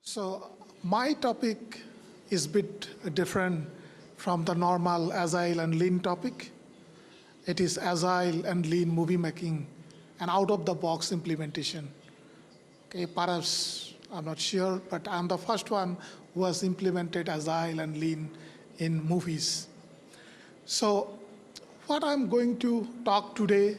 So my topic is a bit different from the normal Agile and Lean topic. It is Agile and Lean movie making and out-of-the-box implementation. Okay, perhaps I'm not sure, but I'm the first one who has implemented Agile and Lean in movies. So what I'm going to talk today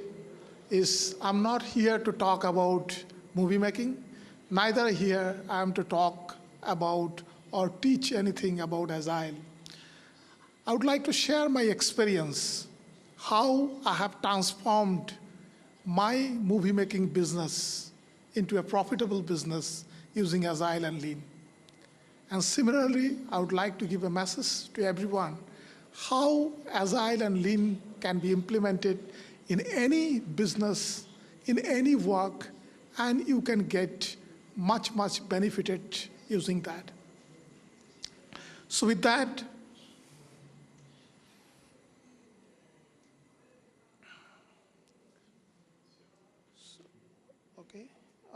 is I'm not here to talk about movie making. Neither here I am to talk about or teach anything about Agile. I would like to share my experience, how I have transformed my movie making business into a profitable business using Agile and Lean. And similarly, I would like to give a message to everyone how Agile and Lean can be implemented in any business, in any work, and you can get much benefited using that. So with that,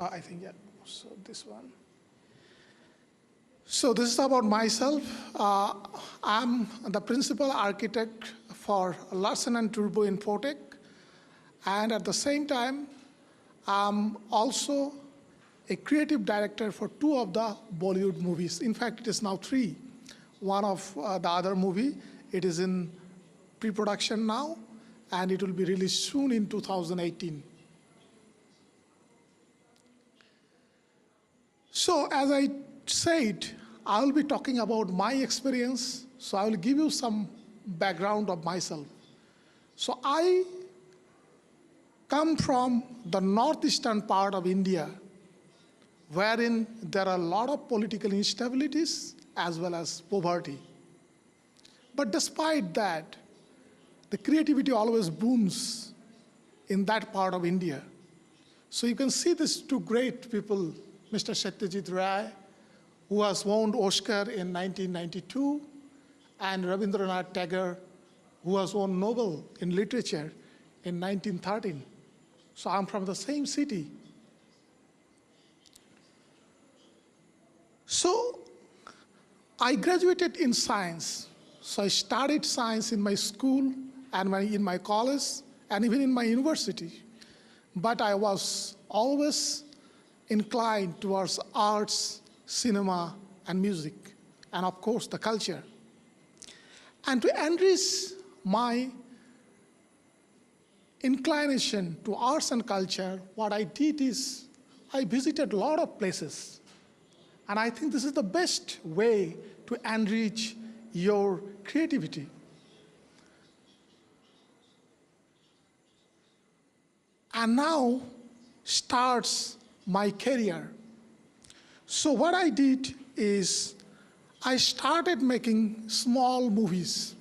I think, yeah, so this one. So this is about myself. I'm the principal architect for Larsen & Toubro Infotech, and at the same time, I'm also a creative director for 2 of the Bollywood movies. In fact, it is now 3. One of the other movie, it is in pre-production now, and it will be released soon in 2018. So as I said, I will be talking about my experience, so I will give you some background of myself. So I come from the northeastern part of India, wherein there are a lot of political instabilities as well as poverty. But despite that, the creativity always booms in that part of India. So you can see these 2 great people, Mr. Satyajit Ray, who has won Oscar in 1992, and Rabindranath Tagore, who has won Nobel in literature in 1913. So I'm from the same city. So I graduated in science. So I studied science in my school and in my college and even in my university. But I was always inclined towards arts, cinema, and music, and of course the culture. And to enrich my inclination to arts and culture, what I did is I visited a lot of places. And I think this is the best way to enrich your creativity. And now starts my career. So what I did is I started making small movies.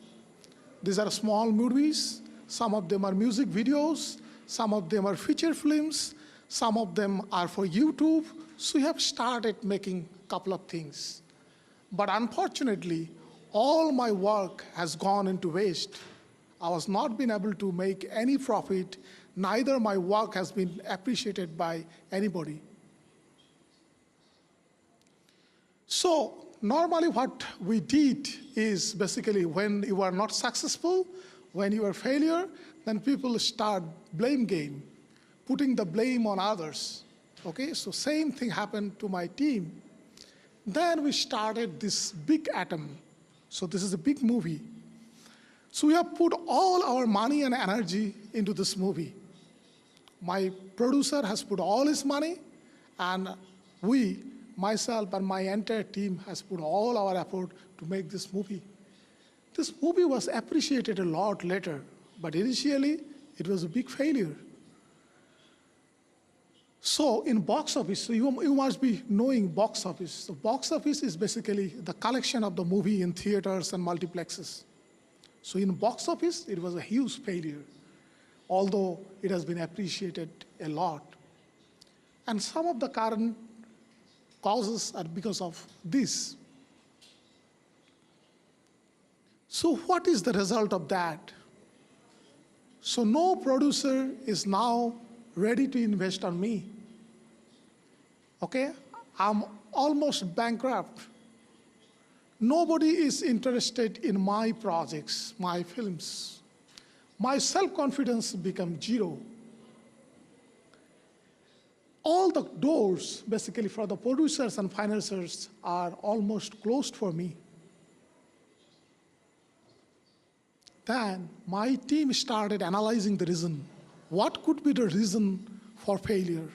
These are small movies. Some of them are music videos. Some of them are feature films. Some of them are for YouTube. So we have started making a couple of things. But unfortunately, all my work has gone into waste. I was not been able to make any profit. Neither my work has been appreciated by anybody. So normally what we did is basically when you are not successful, when you are failure, then people start blame game, putting the blame on others. Okay, so same thing happened to my team. Then we started this big atom. So this is a big movie. So we have put all our money and energy into this movie. My producer has put all his money, and myself and my entire team has put all our effort to make this movie. This movie was appreciated a lot later, but initially it was a big failure. So in box office, so you must be knowing box office. So box office is basically the collection of the movie in theaters and multiplexes. So in box office, it was a huge failure, although it has been appreciated a lot. And some of the current causes are because of this. So what is the result of that? So no producer is now ready to invest on me. Okay? I'm almost bankrupt. Nobody is interested in my projects, my films. My self-confidence becomes zero. All the doors, basically, for the producers and financiers are almost closed for me. Then my team started analyzing the reason. What could be the reason for failure?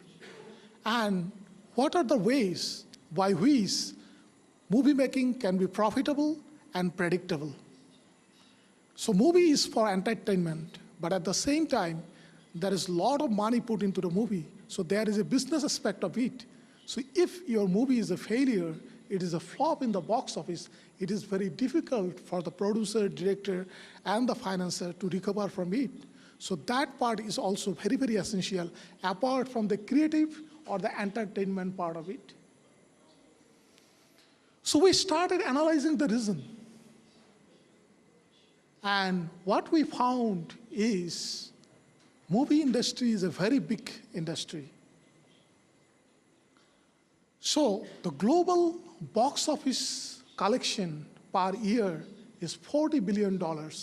And what are the ways by which movie making can be profitable and predictable? So movie is for entertainment, but at the same time, there is a lot of money put into the movie. So there is a business aspect of it. So if your movie is a failure, it is a flop in the box office, it is very difficult for the producer, director, and the financier to recover from it. So that part is also very, very essential, apart from the creative or the entertainment part of it. So we started analyzing the reason. And what we found is movie industry is a very big industry. So the global box office collection per year is $40 billion.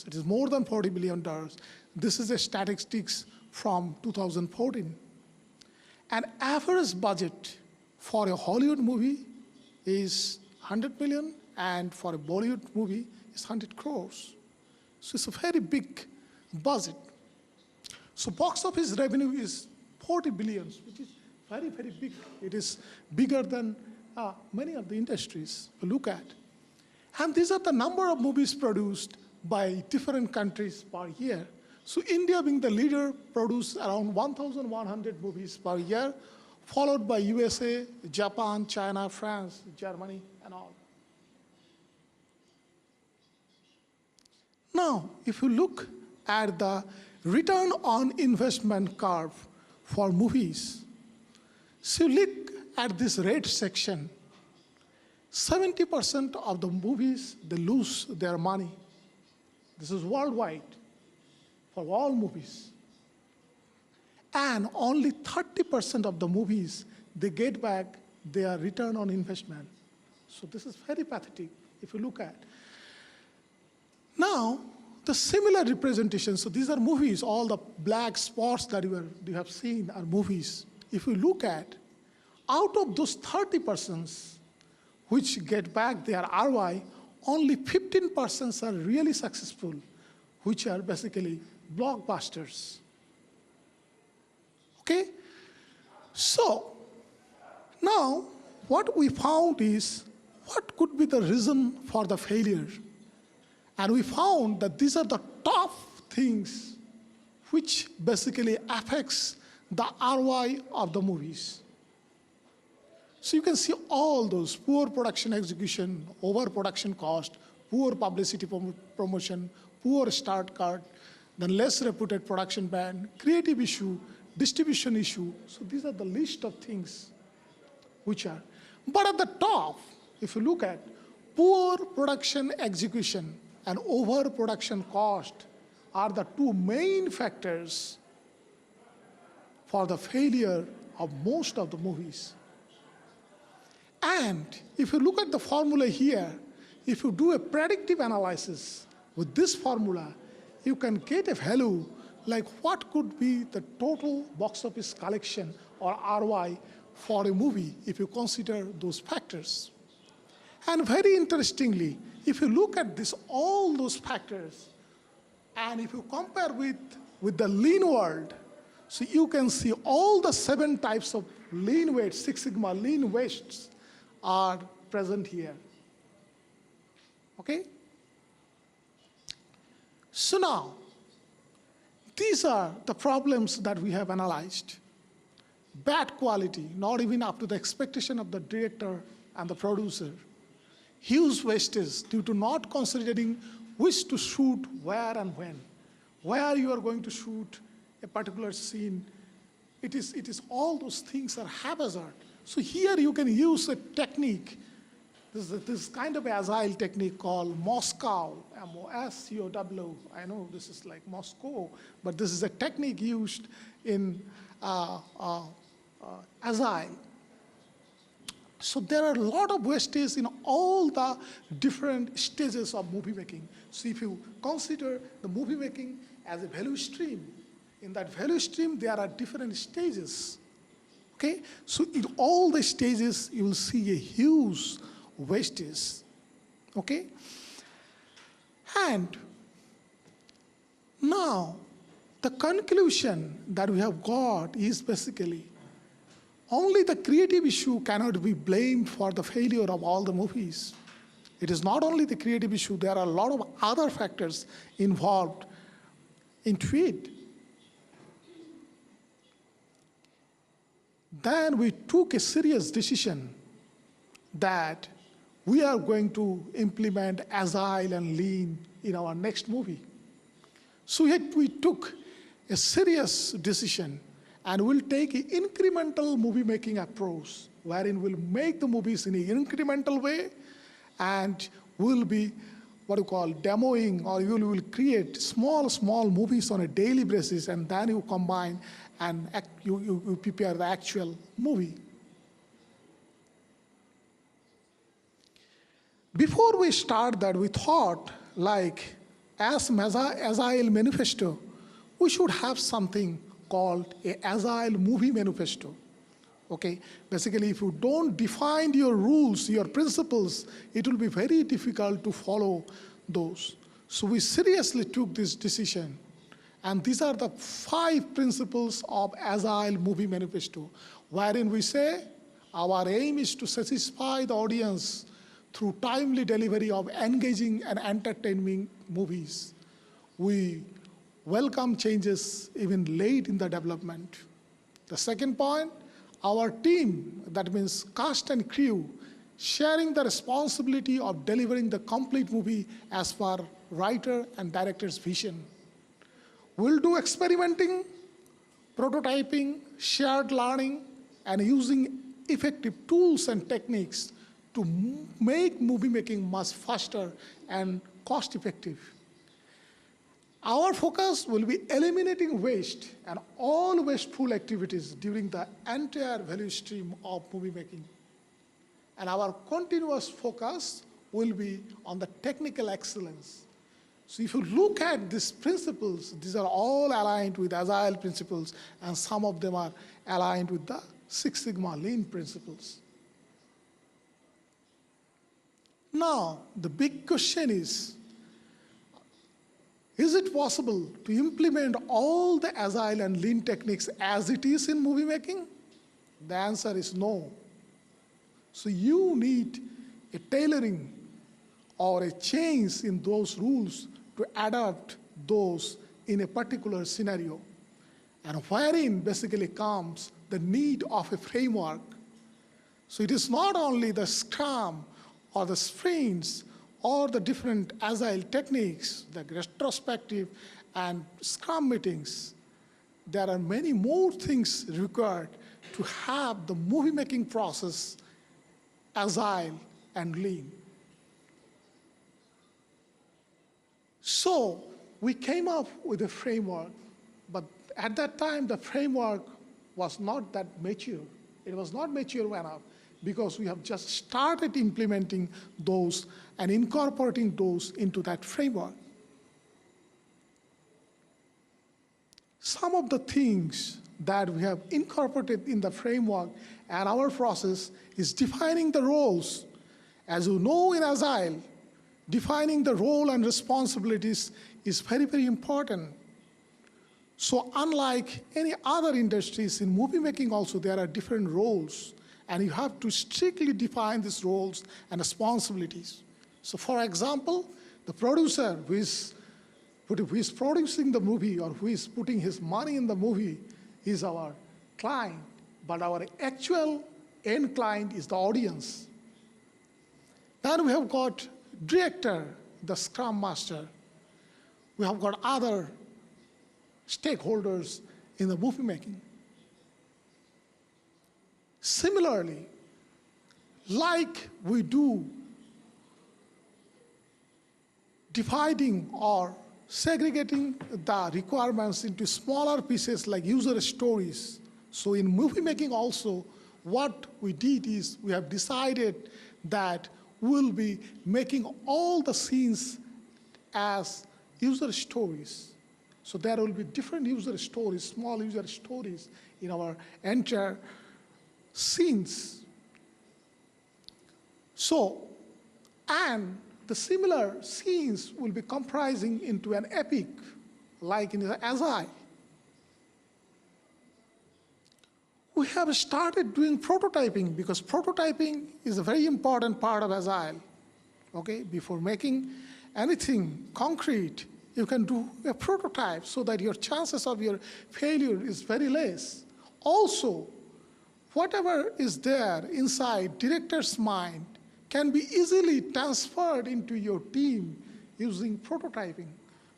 It is more than $40 billion. This is a statistics from 2014. An average budget for a Hollywood movie is 100 million, and for a Bollywood movie is 100 crores. So it's a very big budget. So box office revenue is 40 billions, which is very, very big. It is bigger than many of the industries we look at. And these are the number of movies produced by different countries per year. So India, being the leader, produces around 1,100 movies per year, followed by USA, Japan, China, France, Germany, and all. Now, if you look at the return on investment curve for movies, so look at this red section. 70% of the movies, they lose their money. This is worldwide for all movies. And only 30% of the movies, they get back their return on investment. So this is very pathetic if you look at. Now, the similar representation, so these are movies, all the black spots that you have seen are movies. If you look at, out of those 30% which get back their ROI, only 15% are really successful, which are basically blockbusters. Okay? So, now what we found is, what could be the reason for the failure? And we found that these are the top things which basically affects the ROI of the movies. So you can see all those: poor production execution, overproduction cost, poor publicity promotion, poor start card, then less reputed production band, creative issue, distribution issue. So these are the list of things which are. But at the top, if you look at poor production execution and overproduction cost are the two main factors for the failure of most of the movies. And if you look at the formula here, if you do a predictive analysis with this formula, you can get a value like what could be the total box office collection or ROI for a movie if you consider those factors. And very interestingly, if you look at this, all those factors, and if you compare with the lean world, so you can see all the 7 types of lean weights, Six Sigma lean weights are present here. Okay? So now, these are the problems that we have analyzed. Bad quality, not even up to the expectation of the director and the producer. Huge wastage due to not considering which to shoot, where and when. Where you are going to shoot a particular scene. It is all those things are haphazard. So here you can use a technique. This kind of agile technique called Moscow, M-O-S-C-O-W. I know this is like Moscow, but this is a technique used in agile. So there are a lot of wastage in all the different stages of movie making. So if you consider the movie making as a value stream, in that value stream there are different stages. Okay? So in all the stages you will see a huge wastage. Okay? And now the conclusion that we have got is basically only the creative issue cannot be blamed for the failure of all the movies. It is not only the creative issue, there are a lot of other factors involved into it. Then we took a serious decision that we are going to implement Agile and Lean in our next movie. So we took a serious decision, and we'll take an incremental movie making approach, wherein we'll make the movies in an incremental way, and we'll be what you call demoing, or you will create small movies on a daily basis, and then you combine and you prepare the actual movie. Before we start that, we thought, like, as Agile Manifesto, we should have something called a Agile Movie Manifesto. Okay? Basically, if you don't define your rules, your principles, it will be very difficult to follow those. So we seriously took this decision. And these are the 5 principles of Agile Movie Manifesto, wherein we say our aim is to satisfy the audience through timely delivery of engaging and entertaining movies. We welcome changes even late in the development. The second point, our team, that means cast and crew, sharing the responsibility of delivering the complete movie as per writer and director's vision. We'll do experimenting, prototyping, shared learning, and using effective tools and techniques to make movie making much faster and cost-effective. Our focus will be eliminating waste and all wasteful activities during the entire value stream of movie making. And our continuous focus will be on the technical excellence. So if you look at these principles, these are all aligned with Agile principles, and some of them are aligned with the Six-Sigma Lean principles. Now, the big question is it possible to implement all the Agile and Lean techniques as it is in movie making? The answer is no. So you need a tailoring or a change in those rules to adapt those in a particular scenario. And wherein basically comes the need of a framework. So it is not only the Scrum or the sprints or the different Agile techniques, like retrospective and Scrum meetings. There are many more things required to have the movie making process Agile and Lean. So we came up with a framework, but at that time the framework was not that mature. It was not mature enough because we have just started implementing those and incorporating those into that framework. Some of the things that we have incorporated in the framework and our process is defining the roles. As you know, in Agile, defining the role and responsibilities is very, very important. So unlike any other industries, in movie making also there are different roles, and you have to strictly define these roles and responsibilities. So for example, the producer who is producing the movie or who is putting his money in the movie is our client, but our actual end client is the audience. Then we have got director, the Scrum Master. We have got other stakeholders in the movie making. Similarly, like we do dividing or segregating the requirements into smaller pieces like user stories. So in movie making also, what we did is we have decided that we'll be making all the scenes as user stories. So there will be different user stories, small user stories in our entire scenes. So, and the similar scenes will be comprising into an epic, like in the Agile. We have started doing prototyping because prototyping is a very important part of Agile. Okay, before making anything concrete, you can do a prototype so that your chances of your failure is very less. Also, whatever is there inside director's mind can be easily transferred into your team using prototyping.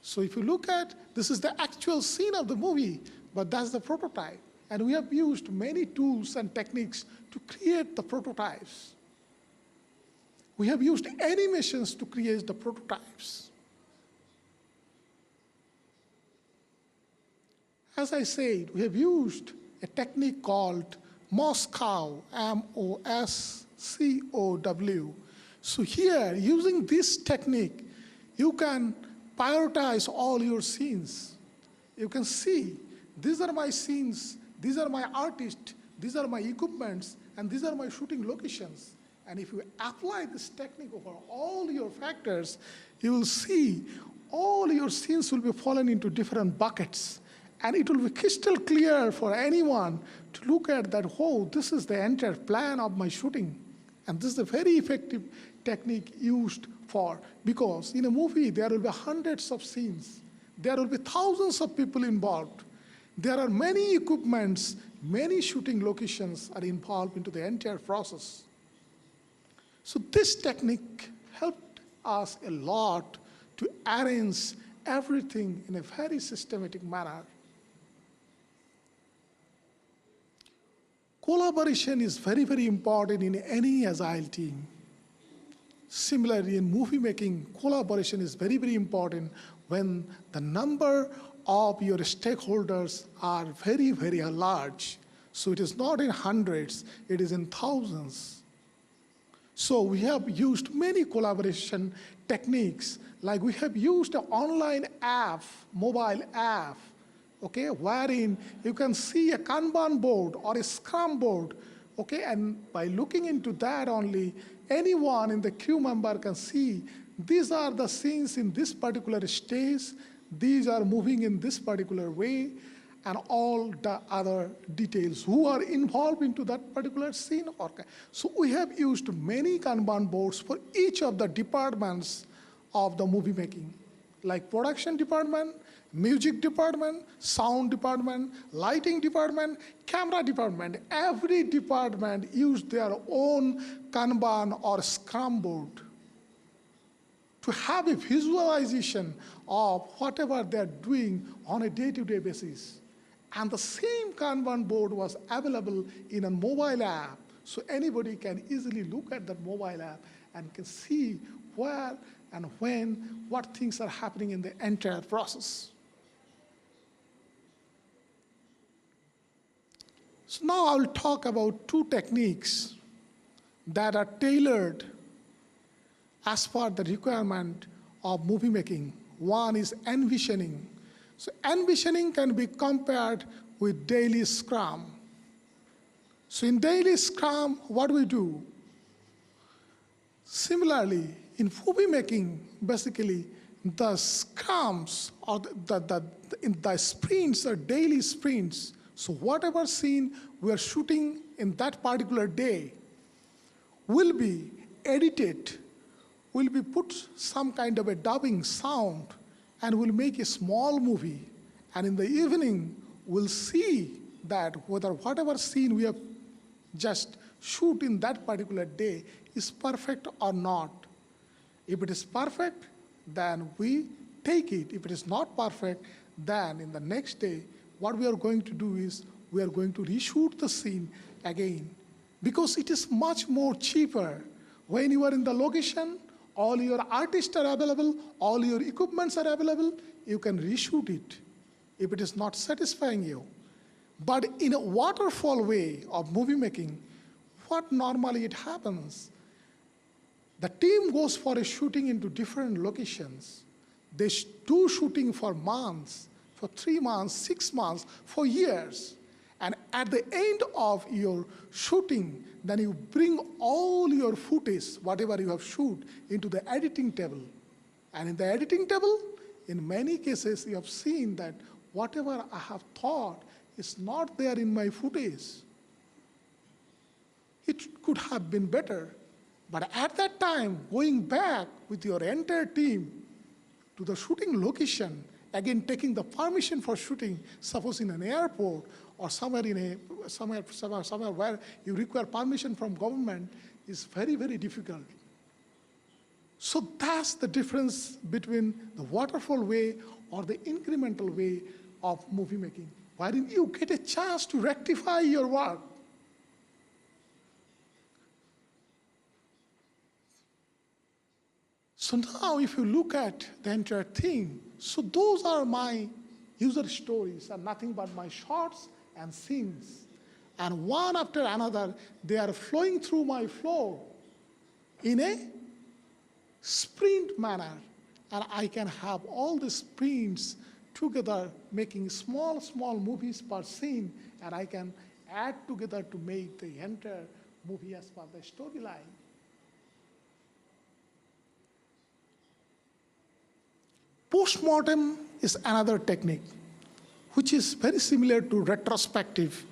So if you look at, this is the actual scene of the movie, but that's the prototype. And we have used many tools and techniques to create the prototypes. We have used animations to create the prototypes. As I said, we have used a technique called Moscow, M-O-S-C-O-W. So here, using this technique, you can prioritize all your scenes. You can see, these are my scenes, these are my artists, these are my equipments, and these are my shooting locations. And if you apply this technique over all your factors, you will see all your scenes will be fallen into different buckets. And it will be crystal clear for anyone to look at that, oh, this is the entire plan of my shooting. And this is a very effective technique used for, because in a movie, there will be hundreds of scenes. There will be thousands of people involved. There are many equipments, many shooting locations are involved into the entire process. So this technique helped us a lot to arrange everything in a very systematic manner. Collaboration is very, very important in any Agile team. Similarly, in movie making, collaboration is very, very important when the number of your stakeholders are very, very large. So it is not in hundreds, it is in thousands. So we have used many collaboration techniques, like we have used an online app, mobile app, okay, wherein you can see a Kanban board or a Scrum board, okay, and by looking into that only, anyone in the crew member can see these are the scenes in this particular stage, these are moving in this particular way, and all the other details who are involved into that particular scene. So we have used many Kanban boards for each of the departments of the movie making, like production department, music department, sound department, lighting department, camera department. Every department used their own Kanban or Scrum board to have a visualization of whatever they're doing on a day-to-day basis. And the same Kanban board was available in a mobile app, so anybody can easily look at that mobile app and can see where and when, what things are happening in the entire process. So now I will talk about two techniques that are tailored as per the requirement of movie making. One is envisioning. So envisioning can be compared with daily Scrum. So in daily Scrum, what we do? Similarly, in movie making, basically, the Scrums or the sprints are daily sprints. So whatever scene we are shooting in that particular day will be edited, will be put some kind of a dubbing sound, and we'll make a small movie. And in the evening, we'll see that whether whatever scene we have just shoot in that particular day is perfect or not. If it is perfect, then we take it. If it is not perfect, then in the next day, what we are going to do is we are going to reshoot the scene again, because it is much more cheaper. When you are in the location, all your artists are available, all your equipments are available, you can reshoot it if it is not satisfying you. But in a waterfall way of movie making, what normally it happens, the team goes for a shooting into different locations. They do shooting for months, for 3 months, 6 months, for years. And at the end of your shooting, then you bring all your footage, whatever you have shoot, into the editing table. And in the editing table, in many cases, you have seen that whatever I have thought is not there in my footage. It could have been better. But at that time, going back with your entire team to the shooting location, again taking the permission for shooting, suppose in an airport or somewhere where you require permission from government, is very, very difficult. So that's the difference between the waterfall way or the incremental way of movie making, wherein you get a chance to rectify your work. So now if you look at the entire thing, so those are my user stories and nothing but my shorts and scenes. And one after another, they are flowing through my flow in a sprint manner. And I can have all the sprints together, making small, small movies per scene, and I can add together to make the entire movie as per the storyline. Post-mortem is another technique, which is very similar to retrospective.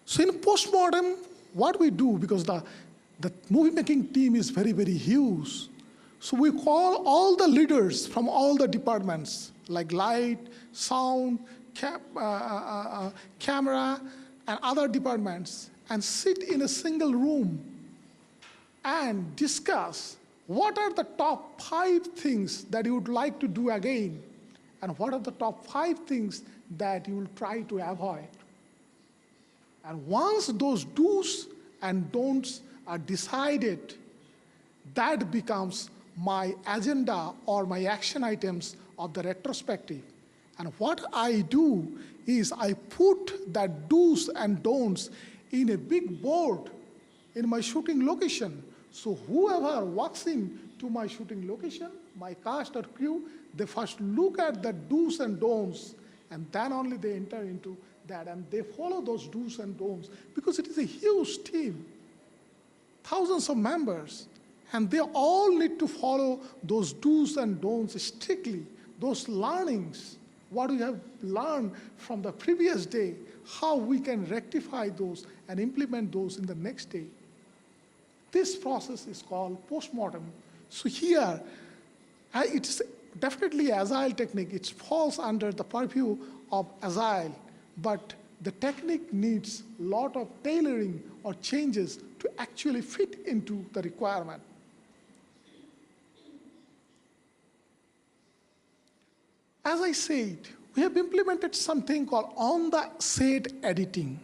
So in post-mortem, what we do, because the movie-making team is very, very huge, so we call all the leaders from all the departments, like light, sound, camera, and other departments, and sit in a single room and discuss what are the top 5 things that you would like to do again, and what are the top 5 things that you will try to avoid. And once those do's and don'ts are decided, that becomes my agenda or my action items of the retrospective. And what I do is I put that do's and don'ts in a big board in my shooting location. So whoever walks in to my shooting location, my cast or crew, they first look at the do's and don'ts, and then only they enter into that, and they follow those do's and don'ts, because it is a huge team, thousands of members, and they all need to follow those do's and don'ts strictly, those learnings, what we have learned from the previous day, how we can rectify those and implement those in the next day. This process is called post-mortem. So here, it's definitely Agile technique. It falls under the purview of Agile, but the technique needs a lot of tailoring or changes to actually fit into the requirement. As I said, we have implemented something called on-the-set editing.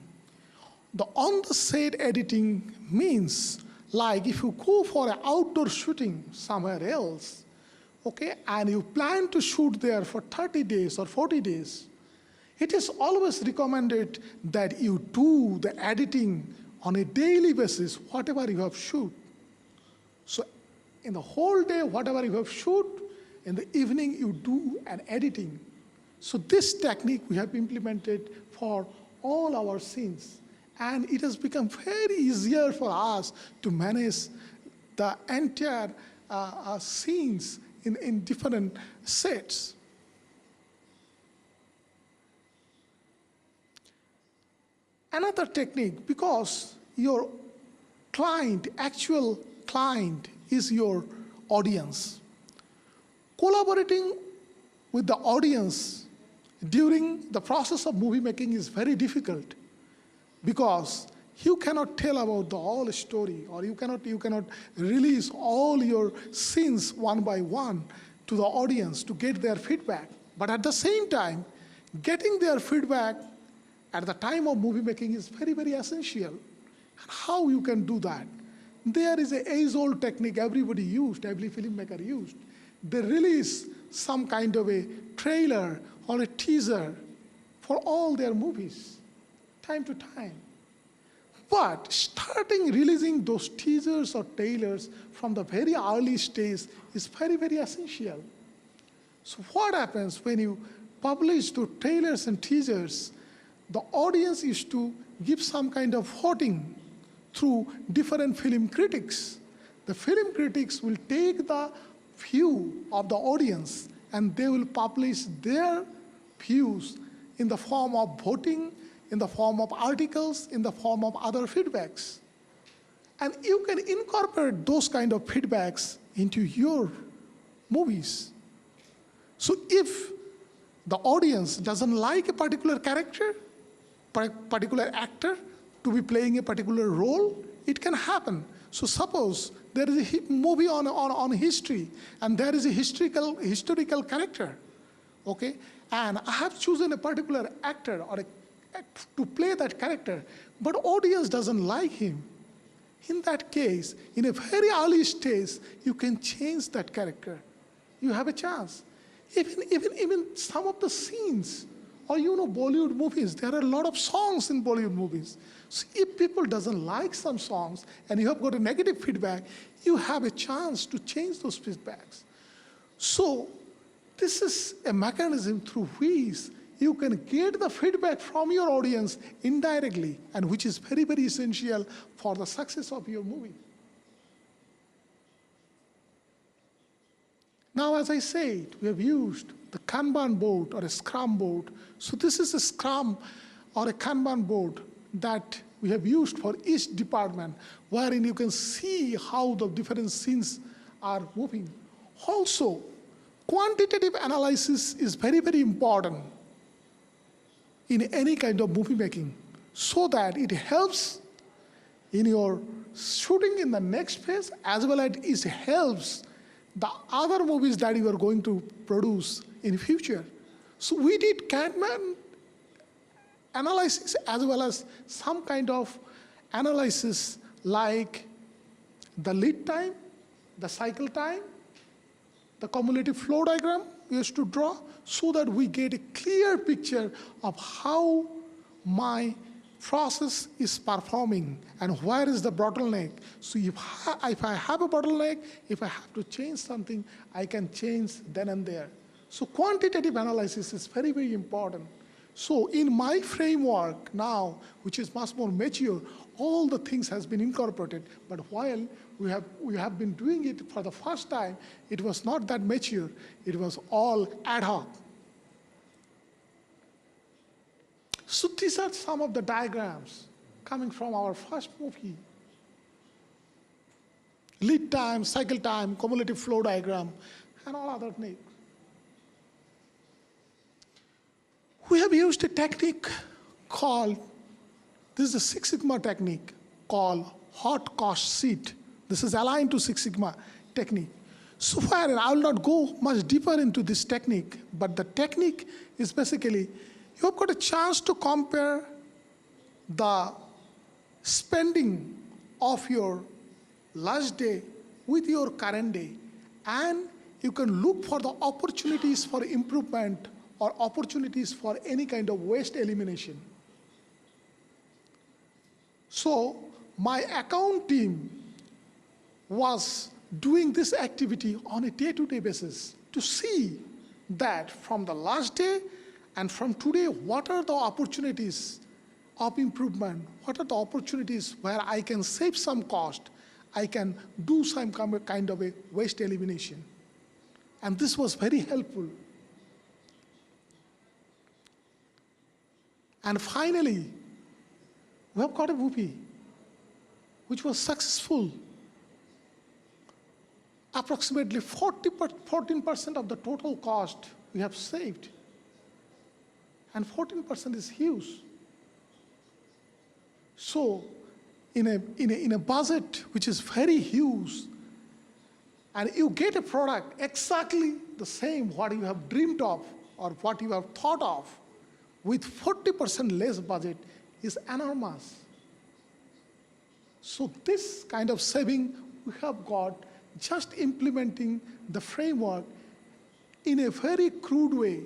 The on-the-set editing means, like if you go for an outdoor shooting somewhere else, okay, and you plan to shoot there for 30 days or 40 days, it is always recommended that you do the editing on a daily basis, whatever you have shoot. So in the whole day, whatever you have shoot, in the evening you do an editing. So this technique we have implemented for all our scenes. And it has become very easier for us to manage the entire scenes in different sets. Another technique, because your client, actual client, is your audience. Collaborating with the audience during the process of movie making is very difficult, because you cannot tell about the whole story, or you cannot release all your scenes one by one to the audience to get their feedback. But at the same time, getting their feedback at the time of movie making is very, very essential. And how you can do that? There is an age-old technique everybody used, every filmmaker used. They release some kind of a trailer or a teaser for all their movies, time to time. But starting releasing those teasers or trailers from the very early stage is very, very essential. So what happens when you publish the trailers and teasers? The audience is to give some kind of voting through different film critics. The film critics will take the view of the audience and they will publish their views in the form of voting, in the form of articles, in the form of other feedbacks. And you can incorporate those kind of feedbacks into your movies. So if the audience doesn't like a particular character, particular actor to be playing a particular role, it can happen. So suppose there is a movie on history, and there is a historical character, okay? And I have chosen a particular actor to play that character, but audience doesn't like him. In that case, in a very early stage, you can change that character. You have a chance. Even some of the scenes, or Bollywood movies, there are a lot of songs in Bollywood movies. So if people doesn't like some songs and you have got a negative feedback, you have a chance to change those feedbacks. So this is a mechanism through which you can get the feedback from your audience indirectly, and which is very, very essential for the success of your movie. Now, as I said, we have used the Kanban board or a Scrum board. So this is a Scrum or a Kanban board that we have used for each department, wherein you can see how the different scenes are moving. Also, quantitative analysis is very, very important in any kind of movie making, so that it helps in your shooting in the next phase, as well as it helps the other movies that you are going to produce in future. So we did Kanban analysis as well as some kind of analysis like the lead time, the cycle time, the cumulative flow diagram we used to draw, so that we get a clear picture of how my process is performing and where is the bottleneck. So if I have a bottleneck, if I have to change something, I can change then and there. So quantitative analysis is very, very important. So in my framework now, which is much more mature, all the things has been incorporated. But while we have been doing it for the first time, it was not that mature. It was all ad hoc. So these are some of the diagrams coming from our first movie. Lead time, cycle time, cumulative flow diagram, and all other things. We have used a technique called, this is a Six Sigma technique called hot cost sheet. This is aligned to Six Sigma technique. So far, and I will not go much deeper into this technique, but the technique is basically, you have got a chance to compare the spending of your last day with your current day, and you can look for the opportunities for improvement or opportunities for any kind of waste elimination. So my account team was doing this activity on a day-to-day basis to see that from the last day and from today, what are the opportunities of improvement? What are the opportunities where I can save some cost? I can do some kind of a waste elimination. And this was very helpful. And finally, we have got a movie which was successful. Approximately 14% of the total cost we have saved. And 14% is huge. So in a budget which is very huge, and you get a product exactly the same what you have dreamed of or what you have thought of, with 40% less budget is enormous. So this kind of saving we have got just implementing the framework in a very crude way.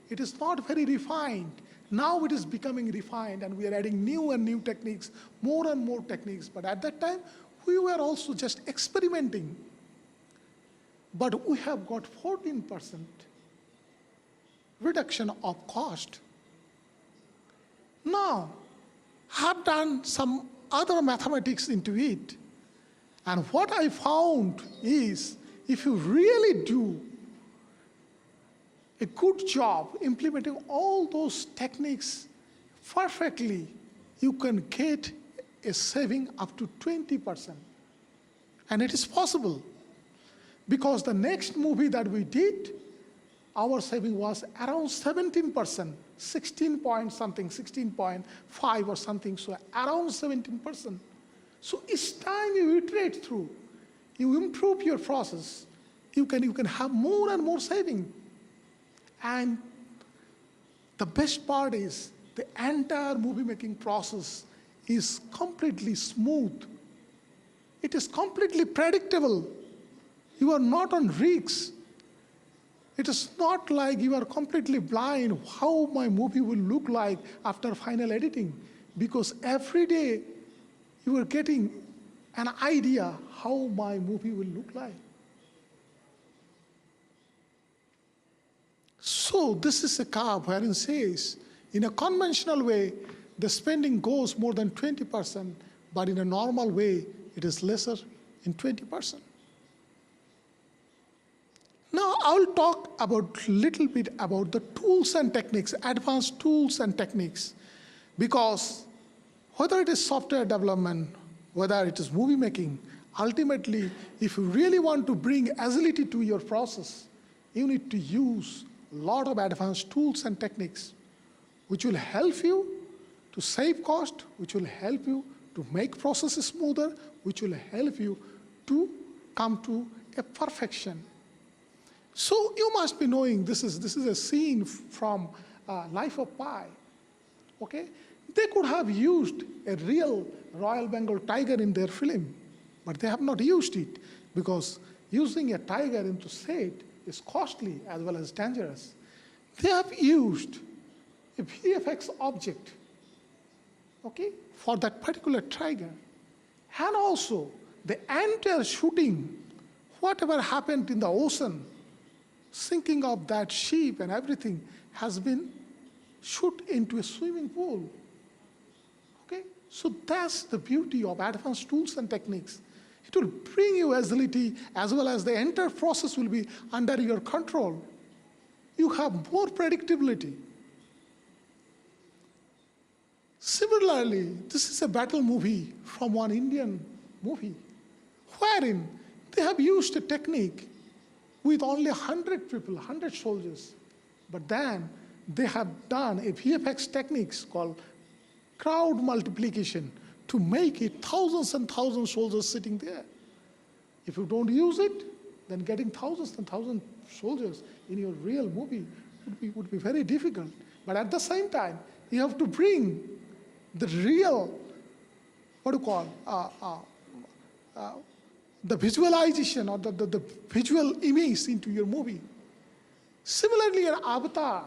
It is not very refined. Now it is becoming refined, and we are adding new and new techniques, more and more techniques. But at that time, we were also just experimenting. But we have got 14% reduction of cost. Now, I have done some other mathematics into it. And what I found is, if you really do a good job implementing all those techniques perfectly, you can get a saving up to 20%. And it is possible, because the next movie that we did, our saving was around 17%, 16 point something, 16.5 or something, so around 17%. So each time you iterate through, you improve your process, you can have more and more saving. And the best part is the entire movie making process is completely smooth. It is completely predictable. You are not on risks. It is not like you are completely blind how my movie will look like after final editing, because every day you are getting an idea how my movie will look like. So this is a curve wherein it says, in a conventional way, the spending goes more than 20%, but in a normal way, it is lesser in 20%. Now I'll talk about little bit about the tools and techniques, advanced tools and techniques, because whether it is software development, whether it is movie making, ultimately, if you really want to bring agility to your process, you need to use a lot of advanced tools and techniques, which will help you to save cost, which will help you to make processes smoother, which will help you to come to a perfection. So you must be knowing this is a scene from Life of Pi. Okay? They could have used a real Royal Bengal tiger in their film, but they have not used it, because using a tiger into set is costly as well as dangerous. They have used a VFX object, okay, for that particular tiger. And also, the entire shooting, whatever happened in the ocean, sinking of that ship and everything, has been shot into a swimming pool. Okay? So that's the beauty of advanced tools and techniques. It will bring you agility, as well as the entire process will be under your control. You have more predictability. Similarly, this is a battle movie from one Indian movie, wherein they have used a technique with only 100 people, 100 soldiers. But then they have done a VFX techniques called crowd multiplication to make it thousands and thousands of soldiers sitting there. If you don't use it, then getting thousands and thousands of soldiers in your real movie would be very difficult. But at the same time, you have to bring the real, the visualization or the visual image into your movie. Similarly, in Avatar,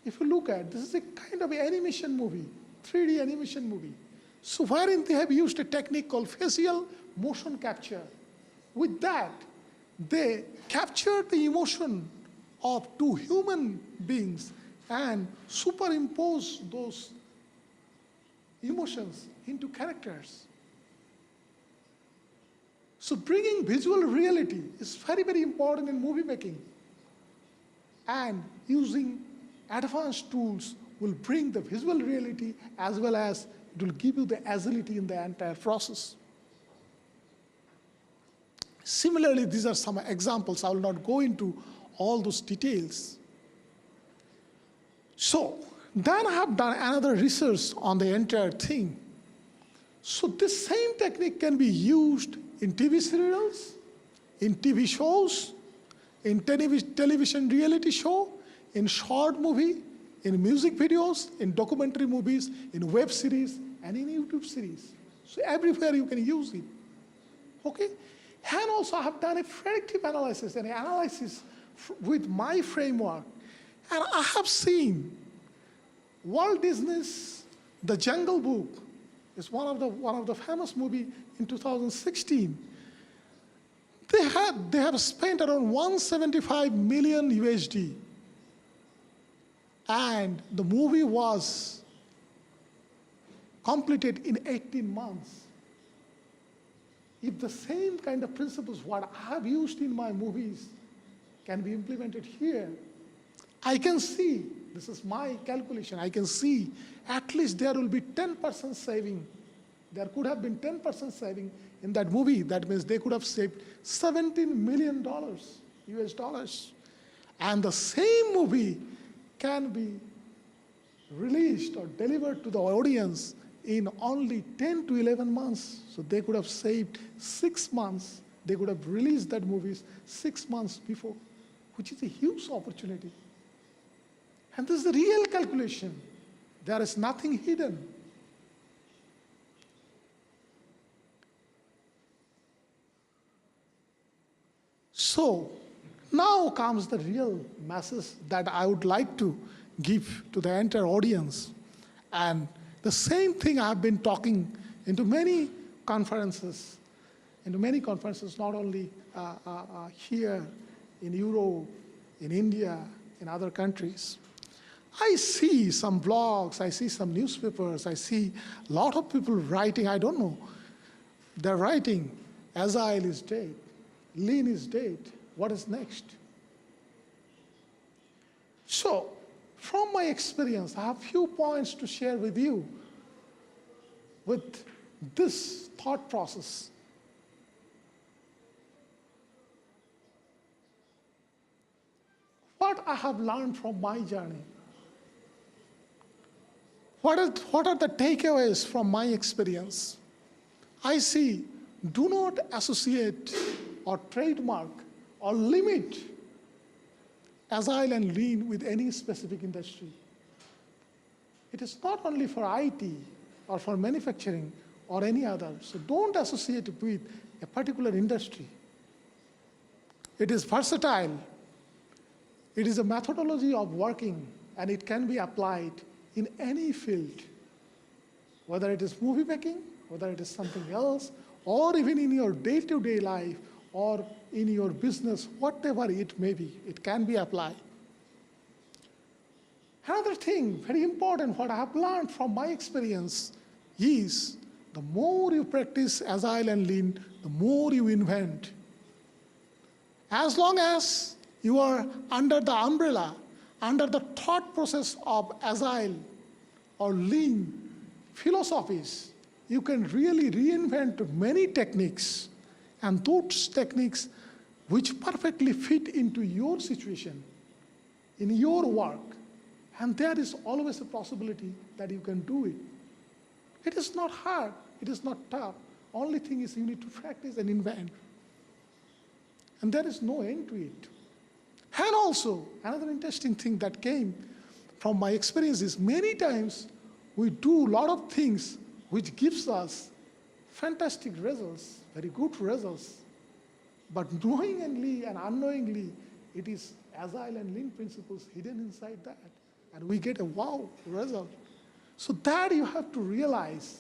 if you look at, this is a kind of an animation movie, 3D animation movie. So wherein they have used a technique called facial motion capture. With that, they captured the emotion of two human beings and superimpose those emotions into characters. So bringing visual reality is very, very important in movie making. And using advanced tools will bring the visual reality, as well as it will give you the agility in the entire process. Similarly, these are some examples. I will not go into all those details. So then I have done another research on the entire thing. So this same technique can be used in TV serials, in TV shows, in television reality show, in short movie, in music videos, in documentary movies, in web series, and in YouTube series. So everywhere you can use it. Okay? And also I have done a predictive analysis, and analysis with my framework. And I have seen Walt Disney's The Jungle Book is one of the famous movie in 2016. They have spent around 175 million USD, and the movie was completed in 18 months. If the same kind of principles what I have used in my movies can be implemented here, I can see, this is my calculation, I can see at least there will be 10% saving. There could have been 10% saving in that movie. That means they could have saved $17 million US dollars. And the same movie can be released or delivered to the audience in only 10 to 11 months. So they could have saved 6 months. They could have released that movie 6 months before, which is a huge opportunity. And this is the real calculation. There is nothing hidden. So now comes the real message that I would like to give to the entire audience. And the same thing I have been talking into many conferences, not only here in Europe, in India, in other countries. I see some blogs, I see some newspapers, I see a lot of people writing, I don't know. They're writing, Agile is dead, Lean is dead, what is next? So, from my experience, I have few points to share with you with this thought process. What I have learned from my journey? What are the takeaways from my experience? I see, do not associate or trademark or limit Agile and Lean with any specific industry. It is not only for IT or for manufacturing or any other. So don't associate it with a particular industry. It is versatile. It is a methodology of working, and it can be applied in any field, whether it is movie making, whether it is something else, or even in your day-to-day life, or in your business, whatever it may be, it can be applied. Another thing, very important, what I have learned from my experience is the more you practice Agile and Lean, the more you invent. As long as you are under the umbrella, under the thought process of Agile or Lean philosophies, you can really reinvent many techniques, and those techniques which perfectly fit into your situation, in your work. And there is always a possibility that you can do it. It is not hard, it is not tough. Only thing is you need to practice and invent. And there is no end to it. And also, another interesting thing that came from my experience is many times we do a lot of things which gives us fantastic results, very good results. But knowingly and unknowingly, it is Agile and Lean principles hidden inside that. And we get a wow result. So that you have to realize.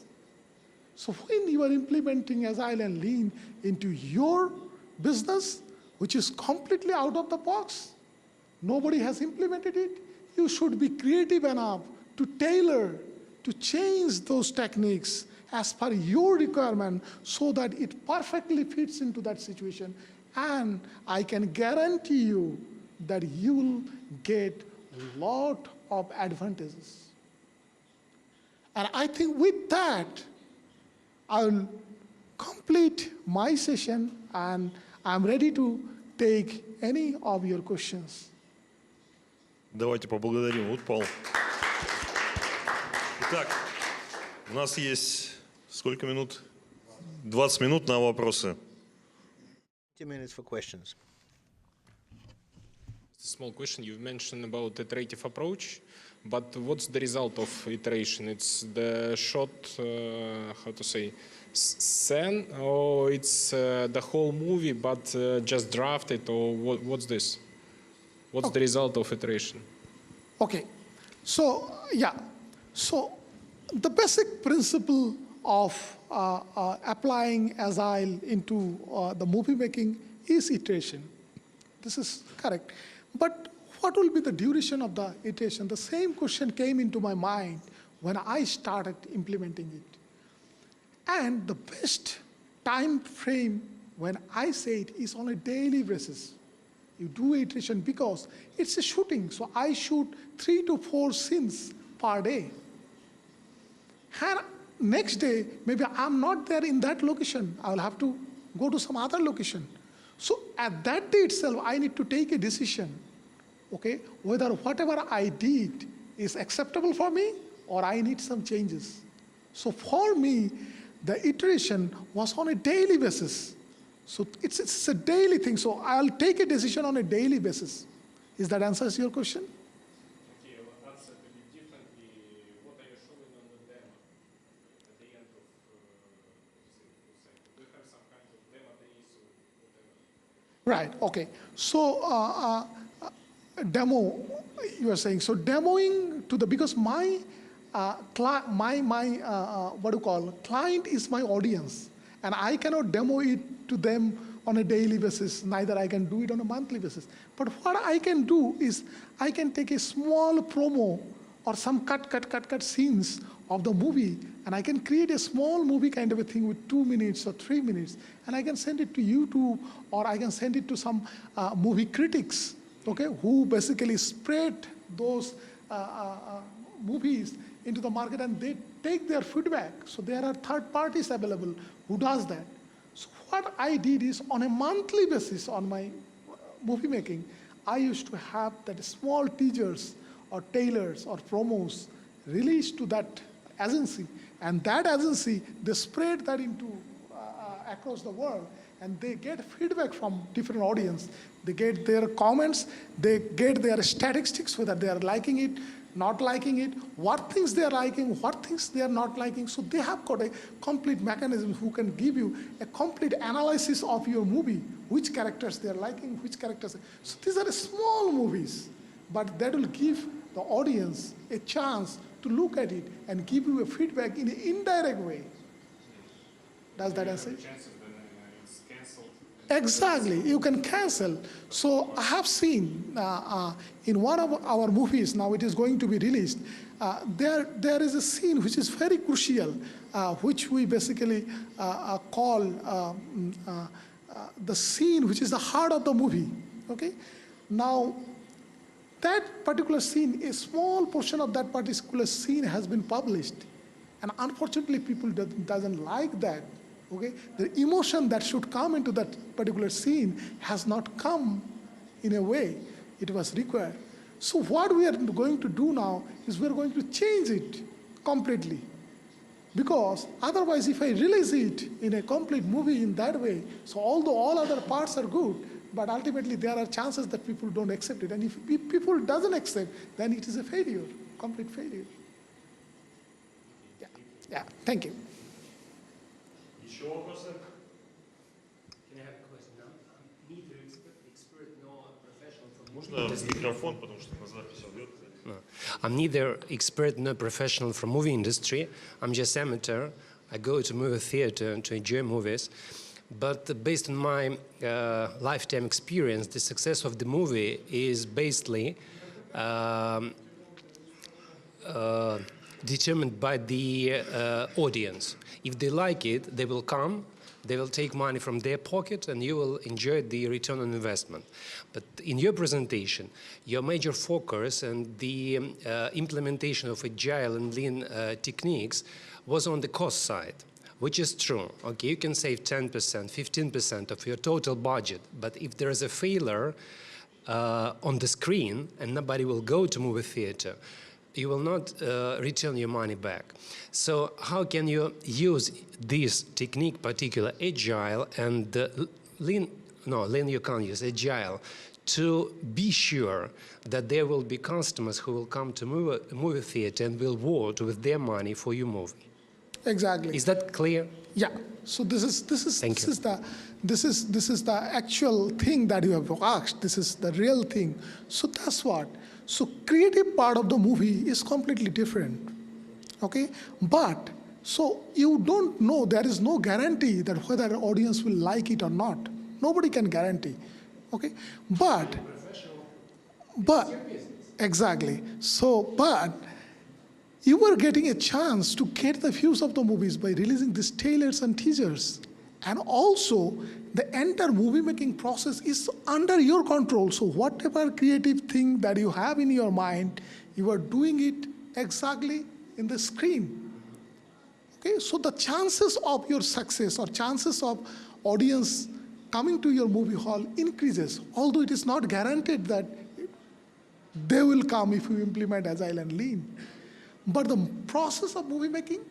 So when you are implementing Agile and Lean into your business, which is completely out of the box, nobody has implemented it, you should be creative enough to tailor, to change those techniques as per your requirement so that it perfectly fits into that situation. And I can guarantee you that you will get a lot of advantages. And I think with that, I'll complete my session, and I'm ready to take any of your questions. Давайте поблагодарим Utpal. Итак, у нас есть сколько минут? 20 минут на вопросы. 20 minutes for questions. Small question. You've mentioned about iterative approach, but what's the result of iteration? It's the short, how to say, scene, or it's the whole movie, but just drafted, or what's this? What's the result of iteration? Okay, so yeah, So the basic principle of applying Agile into the movie making is iteration. This is correct. But what will be the duration of the iteration? The same question came into my mind when I started implementing it. And the best time frame when I say it is on a daily basis. You do iteration because it's a shooting. So I shoot 3 to 4 scenes per day. And next day, maybe I'm not there in that location. I'll have to go to some other location. So at that day itself, I need to take a decision, okay, whether whatever I did is acceptable for me or I need some changes. So for me, the iteration was on a daily basis. So it's a daily thing. So I'll take a decision on a daily basis. Is that answers your question? Okay, I'll answer a bit differently. What are you showing on the demo at the end of the cycle? Do you have some kind of demo days or whatever? Right, okay. So demo, you are saying. So demoing to the, because my client is my audience. And I cannot demo it to them on a daily basis, neither I can do it on a monthly basis. But what I can do is I can take a small promo or some cut scenes of the movie, and I can create a small movie kind of a thing with 2 minutes or 3 minutes, and I can send it to YouTube, or I can send it to some movie critics, okay, who basically spread those movies into the market, and they take their feedback. So there are third parties available who does that. So what I did is on a monthly basis on my movie making, I used to have that small teasers or trailers or promos released to that agency. And that agency, they spread that into across the world, and they get feedback from different audience. They get their comments, they get their statistics, whether they are liking it, not liking it, what things they are liking, what things they are not liking. So they have got a complete mechanism who can give you a complete analysis of your movie, which characters they are liking, which characters. So these are small movies, but that will give the audience a chance to look at it and give you a feedback in an indirect way. Does that answer? Chances that it's cancelled. Exactly, you can cancel. So I have seen in one of our movies, now it is going to be released, there is a scene which is very crucial, which we basically call the scene which is the heart of the movie, okay? Now, that particular scene, a small portion of that particular scene has been published. And unfortunately, people doesn't like that. Okay? The emotion that should come into that particular scene has not come in a way it was required. So what we are going to do now is we are going to change it completely. Because otherwise, if I release it in a complete movie in that way, so although all other parts are good, but ultimately there are chances that people don't accept it. And if people doesn't accept, then it is a failure, complete failure. Yeah, thank you. Еще вопросы? Can I have a question now? Neither expert nor professional from Можно микрофон, потому что на запись идет. No. I'm neither expert nor professional from movie industry. I'm just amateur. I go to movie theater to enjoy movies. But based on my lifetime experience, the success of the movie is basically determined by the audience. If they like it, they will come, they will take money from their pocket, and you will enjoy the return on investment. But in your presentation, your major focus and the implementation of Agile and Lean techniques was on the cost side, which is true. Okay, you can save 10%, 15% of your total budget, but if there is a failure on the screen and nobody will go to movie theater, you will not return your money back. So how can you use this technique, particular Agile and Lean, no, Lean you can't use, Agile, to be sure that there will be customers who will come to movie theater and will vote with their money for your movie? Exactly. Is that clear? Yeah. So this is the actual thing that you have asked. This is the real thing. So that's what. So creative part of the movie is completely different. okay? But, so you don't know, there is no guarantee that whether the audience will like it or not. Nobody can guarantee, okay? But, exactly. So, but you were getting a chance to get the views of the movies by releasing these trailers and teasers. And also, the entire movie making process is under your control. So whatever creative thing that you have in your mind, you are doing it exactly in the screen. Okay, so the chances of your success or chances of audience coming to your movie hall increases, although it is not guaranteed that they will come if you implement Agile and Lean. But the process of movie making,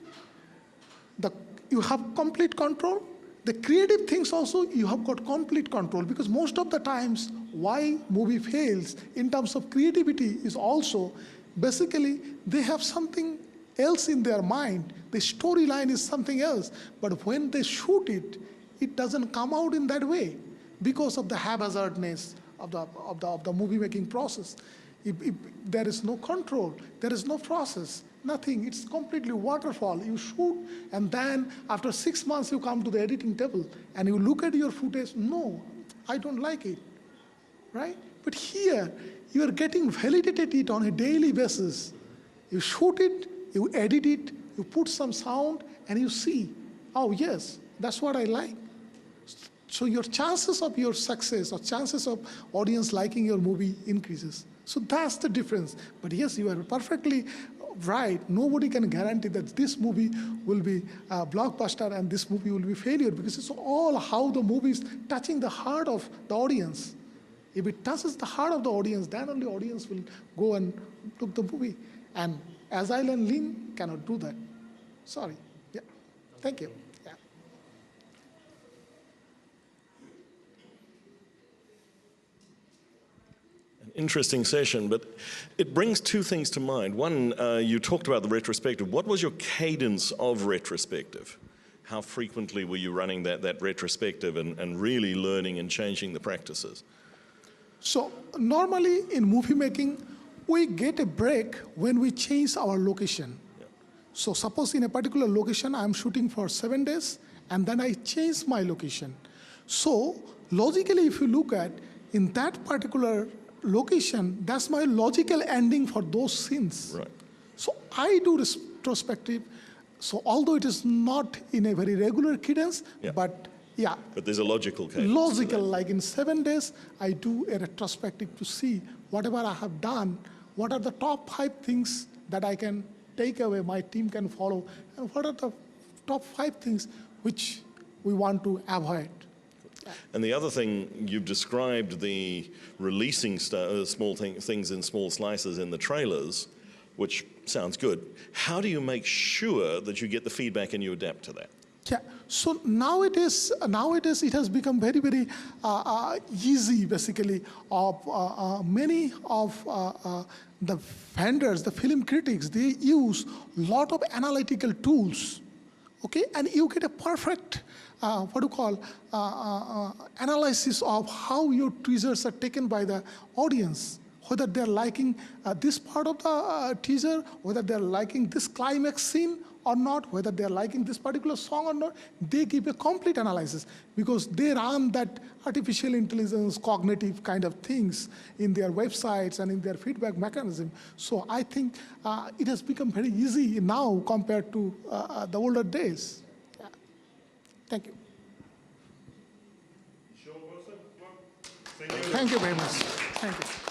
you have complete control. The creative things also, you have got complete control, because most of the times why movie fails in terms of creativity is also basically they have something else in their mind. The storyline is something else, but when they shoot it, it doesn't come out in that way because of the haphazardness of the movie making process. If there is no control, there is no process, nothing. It's completely waterfall. You shoot, and then after 6 months, you come to the editing table, and you look at your footage. No, I don't like it, right? But here, you are getting validated it on a daily basis. You shoot it, you edit it, you put some sound, and you see, oh yes, that's what I like. So your chances of your success or chances of audience liking your movie increases. So that's the difference. But yes, you are perfectly right. Nobody can guarantee that this movie will be a blockbuster and this movie will be failure, because it's all how the movie is touching the heart of the audience. If it touches the heart of the audience, then only audience will go and look the movie. And Agile and Lean cannot do that. Sorry. Yeah. Thank you. Yeah. Interesting session, but it brings two things to mind. One, you talked about the retrospective. What was your cadence of retrospective? How frequently were you running that retrospective and really learning and changing the practices? So normally in movie making, we get a break when we change our location. Yeah. So suppose in a particular location, I'm shooting for 7 days, and then I change my location. So logically, if you look at in that particular location, that's my logical ending for those scenes. Right. So I do retrospective. So although it is not in a very regular cadence, Yeah. but yeah. But there's a logical cadence. Logical, like in 7 days, I do a retrospective to see whatever I have done, what are the top 5 things that I can take away, my team can follow, and what are the top 5 things which we want to avoid. And the other thing, you've described the releasing small things in small slices in the trailers, which sounds good. How do you make sure that you get the feedback and you adapt to that? Yeah. So nowadays it has become very, very easy, basically. Many of the vendors, the film critics, they use a lot of analytical tools. Okay, and you get a perfect, analysis of how your teasers are taken by the audience, whether they're liking this part of the teaser, whether they're liking this climax scene or not, whether they're liking this particular song or not. They give a complete analysis because they run that artificial intelligence, cognitive kind of things in their websites and in their feedback mechanism. So I think it has become very easy now compared to the older days. Yeah. Thank you. Thank you very much. Thank you.